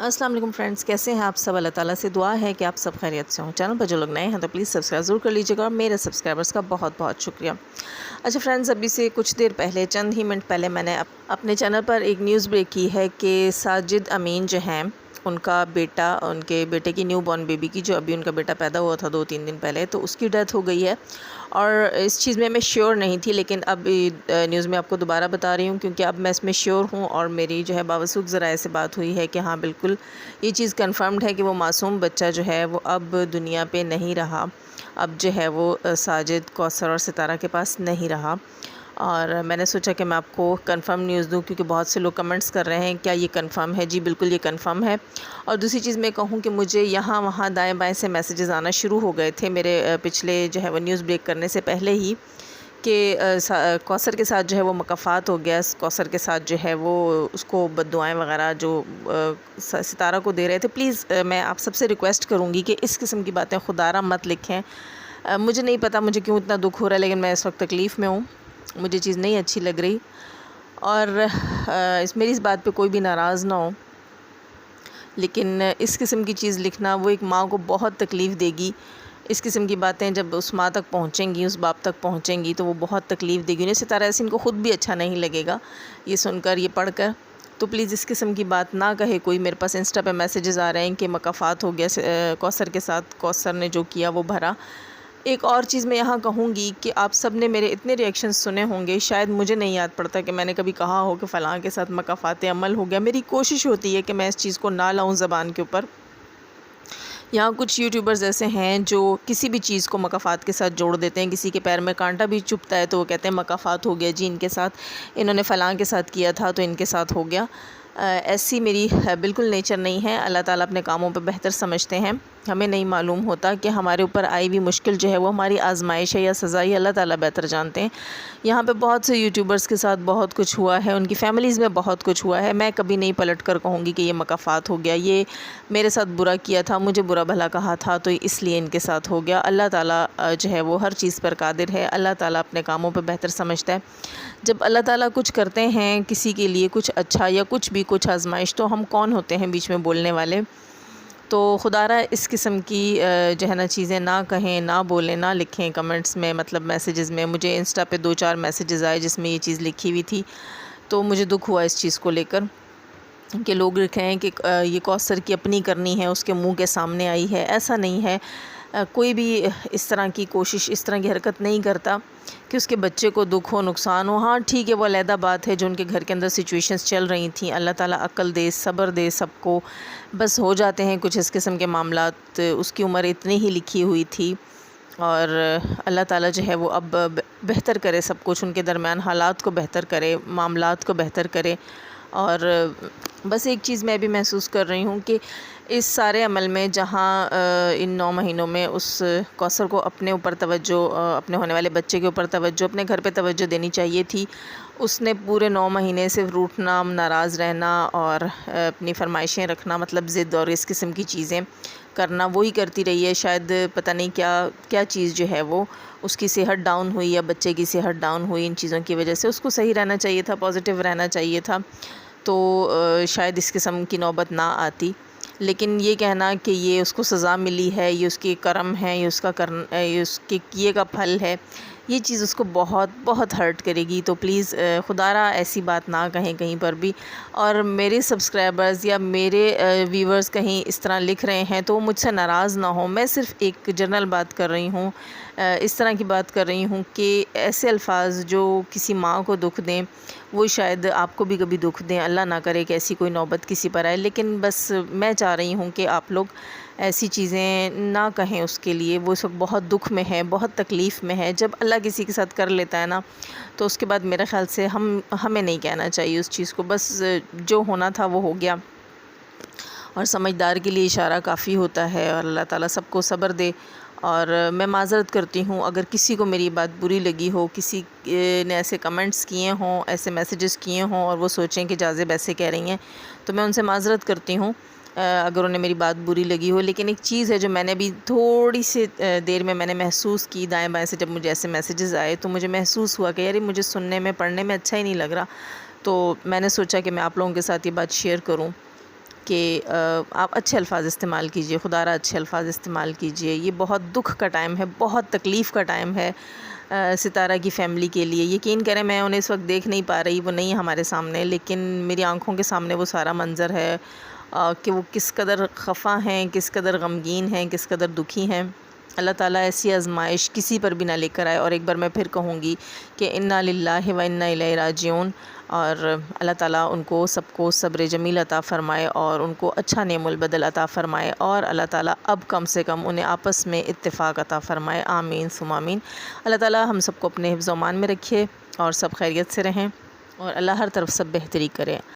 अस्सलाम वालेकुम फ्रेंड्स, कैसे हैं आप सब। अल्लाह ताला से दुआ है कि आप सब खैरियत से हों। चैनल पर जो लोग नए हैं तो प्लीज़ सब्सक्राइब ज़रूर कर लीजिएगा और मेरे सब्सक्राइबर्स का बहुत बहुत शुक्रिया। अच्छा फ्रेंड्स, अभी से कुछ देर पहले, चंद ही मिनट पहले मैंने अपने चैनल पर एक न्यूज़ ब्रेक की है कि साजिद अमीन जो हैं, उनके बेटे की न्यू बॉर्न बेबी की, जो अभी उनका बेटा पैदा हुआ था 2-3 दिन पहले, तो उसकी डेथ हो गई है। और इस चीज़ में मैं श्योर नहीं थी, लेकिन अब न्यूज़ में आपको दोबारा बता रही हूँ, क्योंकि अब मैं इसमें श्योर हूँ और मेरी जो है बावसूख ज़राए से बात हुई है कि हाँ बिल्कुल ये चीज़ कंफर्म्ड है कि वो मासूम बच्चा जो है वो अब दुनिया पे नहीं रहा। अब जो है वो साजिद, कौसर और सितारा के पास नहीं रहा। और मैंने सोचा कि मैं आपको कंफर्म न्यूज़ दूं, क्योंकि बहुत से लोग कमेंट्स कर रहे हैं क्या ये कंफर्म है। जी बिल्कुल ये कंफर्म है। और दूसरी चीज़ मैं कहूँ कि मुझे यहाँ वहाँ दाएं बाएं से मैसेजेस आना शुरू हो गए थे मेरे पिछले जो है वो न्यूज़ ब्रेक करने से पहले ही, कि कौसर के साथ जो है वो मकफ़ात हो गया। कौसर के साथ जो है वो उसको बद्दुआएँ वगैरह जो सितारा को दे रहे थे। प्लीज़ मैं आप सबसे रिक्वेस्ट करूँगी कि इस किस्म की बातें खुदारा मत लिखें। मुझे नहीं पता मुझे क्यों इतना दुख हो रहा है, लेकिन मैं इस वक्त तकलीफ़ में हूँ। मुझे चीज़ नहीं अच्छी लग रही, और मेरी इस बात पे कोई भी नाराज़ ना हो, लेकिन इस किस्म की चीज़ लिखना वो एक माँ को बहुत तकलीफ़ देगी। इस किस्म की बातें जब उस माँ तक पहुँचेंगी, उस बाप तक पहुँचेंगी, तो वो बहुत तकलीफ़ देगी उन्हें। सितारा यासीन को ख़ुद भी अच्छा नहीं लगेगा ये सुनकर, ये पढ़कर। तो प्लीज़ इस किस्म की बात ना कहे कोई। मेरे पास इंस्टा पे मैसेजेस आ रहे हैं कि मकफ़ात हो गया कौसर के साथ, कौसर ने जो किया वो भरा। एक और चीज़ मैं यहाँ कहूँगी कि आप सब ने मेरे इतने रिएक्शंस सुने होंगे, शायद मुझे नहीं याद पड़ता कि मैंने कभी कहा हो कि फ़लाँ के साथ मकफ़ात अमल हो गया। मेरी कोशिश होती है कि मैं इस चीज़ को ना लाऊं ज़बान के ऊपर। यहाँ कुछ यूट्यूबर्स ऐसे हैं जो किसी भी चीज़ को मकफ़ात के साथ जोड़ देते हैं। किसी के पैर में कांटा भी चुभता है तो वो कहते हैं मकफ़ात हो गया जी इनके साथ, इन्होंने फ़लाँ के साथ किया था तो इनके साथ हो गया। ऐसी मेरी बिल्कुल नेचर नहीं है। अल्लाह ताला अपने कामों पे बेहतर समझते हैं। हमें नहीं मालूम होता कि हमारे ऊपर आई हुई मुश्किल जो है वो हमारी आजमाइश है या सज़ा, ये अल्लाह ताला बेहतर जानते हैं। यहाँ पे बहुत से यूट्यूबर्स के साथ बहुत कुछ हुआ है, उनकी फ़ैमिलीज़ में बहुत कुछ हुआ है। मैं कभी नहीं पलट कर कहूँगी कि ये मकफ़ात हो गया, ये मेरे साथ बुरा किया था, मुझे बुरा भला कहा था तो इसलिए इनके साथ हो गया। अल्लाह ताला जो है वो हर चीज़ पर कादिर है। अल्लाह ताला अपने कामों पर बेहतर समझता है। जब अल्लाह ताला कुछ करते हैं किसी के लिए, कुछ अच्छा या कुछ भी, कुछ आजमाइश, तो हम कौन होते हैं बीच में बोलने वाले। तो खुदारा इस किस्म की जो है ना चीज़ें ना कहें, ना बोलें, ना लिखें कमेंट्स में, मतलब मैसेजेस में। मुझे इंस्टा पे 2-4 मैसेजेस आए जिसमें ये चीज़ लिखी हुई थी, तो मुझे दुख हुआ इस चीज़ को लेकर कि लोग लिखे हैं कि ये कौसर की अपनी करनी है, उसके मुंह के सामने आई है। ऐसा नहीं है। कोई भी इस तरह की कोशिश, इस तरह की हरकत नहीं करता कि उसके बच्चे को दुख हो, नुकसान हो। हाँ ठीक है, वो अलहदा बात है जो उनके घर के अंदर सिचुएशंस चल रही थी। अल्लाह ताला अक्ल दे, सब्र दे सबको। बस हो जाते हैं कुछ इस किस्म के मामलात। उसकी उम्र इतनी ही लिखी हुई थी, और अल्लाह ताला जो है वो अब बेहतर करे सब कुछ, उनके दरमियान हालात को बेहतर करे, मामलात को बेहतर करे। और बस एक चीज़ मैं भी महसूस कर रही हूँ कि इस सारे अमल में, जहाँ इन 9 महीनों में उस कौसर को अपने ऊपर तवज्जो, अपने होने वाले बच्चे के ऊपर तवज्जो, अपने घर पे तवज्जो देनी चाहिए थी, उसने पूरे 9 महीने सिर्फ रूठना, नाराज़ रहना और अपनी फरमाइशें रखना, मतलब ज़िद और इस किस्म की चीज़ें करना, वही करती रही है। शायद पता नहीं क्या क्या चीज़ जो है वो, उसकी सेहत डाउन हुई या बच्चे की सेहत डाउन हुई इन चीज़ों की वजह से। उसको सही रहना चाहिए था, पॉजिटिव रहना चाहिए था, तो शायद इस किस्म की नौबत ना आती। लेकिन ये कहना कि ये उसको सज़ा मिली है, ये उसके करम है, ये उसके किए का फल है, ये चीज़ उसको बहुत बहुत हर्ट करेगी। तो प्लीज़ खुदारा ऐसी बात ना कहें कहीं पर भी। और मेरे सब्सक्राइबर्स या मेरे व्यूवर्स कहीं इस तरह लिख रहे हैं तो मुझसे नाराज़ ना हो। मैं सिर्फ़ एक जनरल बात कर रही हूँ, इस तरह की बात कर रही हूँ कि ऐसे अल्फाज जो किसी माँ को दुख दें, वो शायद आपको भी कभी दुख दें। अल्लाह ना करे कि ऐसी कोई नौबत किसी पर आए। लेकिन बस मैं चाह रही हूँ कि आप लोग ऐसी चीज़ें ना कहें उसके लिए। वो इस वक्त बहुत दुख में है, बहुत तकलीफ़ में है। जब अल्लाह किसी के साथ कर लेता है ना, तो उसके बाद मेरे ख़्याल से हमें नहीं कहना चाहिए उस चीज़ को। बस जो होना था वो हो गया, और समझदार के लिए इशारा काफ़ी होता है। और अल्लाह ताला सबको सब्र दे। और मैं माज़रत करती हूँ अगर किसी को मेरी बात बुरी लगी हो, किसी ने ऐसे कमेंट्स किए हों, ऐसे मैसेजेस किए हों और वो सोचें कि जाज़िब ऐसे कह रही हैं, तो मैं उनसे माज़रत करती हूँ अगर उन्हें मेरी बात बुरी लगी हो। लेकिन एक चीज़ है जो मैंने भी थोड़ी सी देर में मैंने महसूस की, दाएं बाएं से जब मुझे ऐसे मैसेजेस आए तो मुझे महसूस हुआ कि यार ये मुझे सुनने में, पढ़ने में अच्छा ही नहीं लग रहा। तो मैंने सोचा कि मैं आप लोगों के साथ ये बात शेयर करूँ। کہ آپ اچھے الفاظ استعمال کیجئے، خدا را اچھے الفاظ استعمال کیجئے۔ یہ بہت دکھ کا ٹائم ہے، بہت تکلیف کا ٹائم ہے ستارہ کی فیملی کے لیے۔ یقین کریں میں انہیں اس وقت دیکھ نہیں پا رہی، وہ نہیں ہمارے سامنے، لیکن میری آنکھوں کے سامنے وہ سارا منظر ہے کہ وہ کس قدر خفا ہیں، کس قدر غمگین ہیں، کس قدر دکھی ہیں۔ اللہ تعالیٰ ایسی آزمائش کسی پر بھی نہ لے کر آئے، اور ایک بار میں پھر کہوں گی کہ انا للہ و انا الیہ راجعون، اور اللہ تعالیٰ ان کو سب کو صبر جمیل عطا فرمائے اور ان کو اچھا نعم البدل عطا فرمائے، اور اللہ تعالیٰ اب کم سے کم انہیں آپس میں اتفاق عطا فرمائے، آمین ثم آمین۔ اللہ تعالیٰ ہم سب کو اپنے حفظ و امان میں رکھے اور سب خیریت سے رہیں، اور اللہ ہر طرف سب بہتری کرے۔